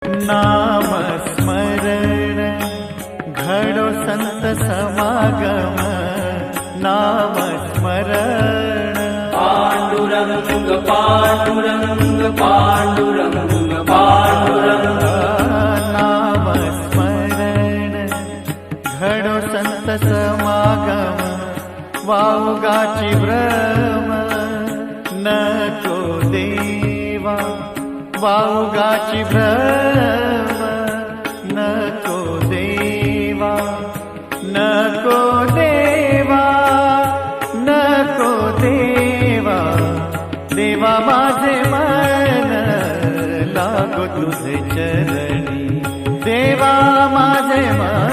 नाम स्मरण घडो संत समागम, नाम स्मरण पांडुरंग पांडुरंग पांडुरंग पांडुरंग। नाम स्मरण घडो संत समागम, वावगाची भ्रम नको देवा, वावगाची भ्रम नको देवा, नको देवा, नको देवा। देवा माझे मन लागो तुझे चरणी, देवा माझे मन